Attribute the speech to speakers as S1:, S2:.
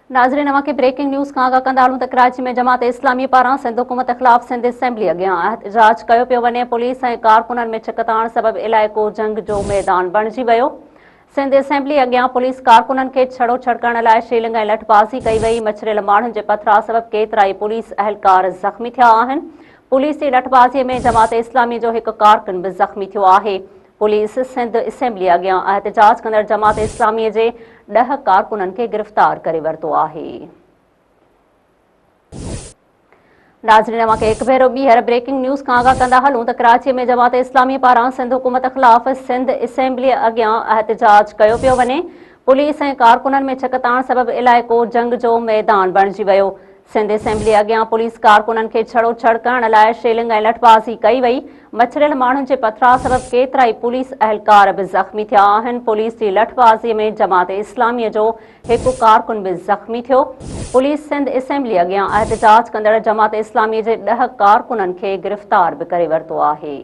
S1: नाज़रीन अवां खे ब्रेकिंग न्यूज़ खां आगाह कंदा हलूं त कराची में जमात-ए-इस्लामी पारां सिंध हुकूमत ख़िलाफ़ सिंध असेंबली अॻियां एहतजाज कयो पियो वञे। पुलिस ऐं कारकुननि में छिकताण सबबि इलाइक़ो जंग जो मैदान बणिजी वियो। सिंध असेंबली अॻियां पुलिस कारकुननि खे छड़ो छड़कण लाइ शीलिंग ऐं लठबाज़ी कई वई। मछरियल माण्हुनि जे पथराव सबबि केतिरा ई पुलिस अहलकार ज़ख़्मी थिया आहिनि। पुलिस जी लठबाज़ीअ में जमात-ए-इस्लामी जो हिकु कारकुन बि ज़ख़्मी थियो आहे। पुलिस सिंध असेंबली अॻियां एहतजाज कंदड़ जमात-ए-इस्लामी जे 10 कारकुननि खे गिरफ़्तार करे वरितो आहे। नाज़रीन अवां खे हिकु भेरो ॿीहर ब्रेकिंग न्यूज़ खां आगाह कंदा हलूं त कराची में जमात-ए-इस्लामी पारां सिंध हुकूमत ख़िलाफ़ सिंध असेंबली अॻियां एहतजाज कयो पियो वञे। पुलिस ऐं कारकुननि में छिकताण सबबि इलाइक़ो जंग जो मैदान बणिजी वियो। सिंध असेंबली अॻियां पुलिस कारकुननि खे छड़ो छड़ करण लाइ शीलिंग ऐं लठबाज़ी कई वई। मछरियल माण्हुनि जे पथराव सबबि केतिरा ई पुलिस अहलकार बि ज़ख़्मी थिया आहिनि। पुलिस जी लठबाज़ीअ में जमात-ए-इस्लामीअ जो हिकु कारकुन बि ज़ख़्मी थियो। पुलिस सिंध असेंबली अॻियां एहतजाज कंदड़ जमात-ए-इस्लामीअ जे 10 कारकुननि खे गिरफ़्तार बि करे वरितो आहे।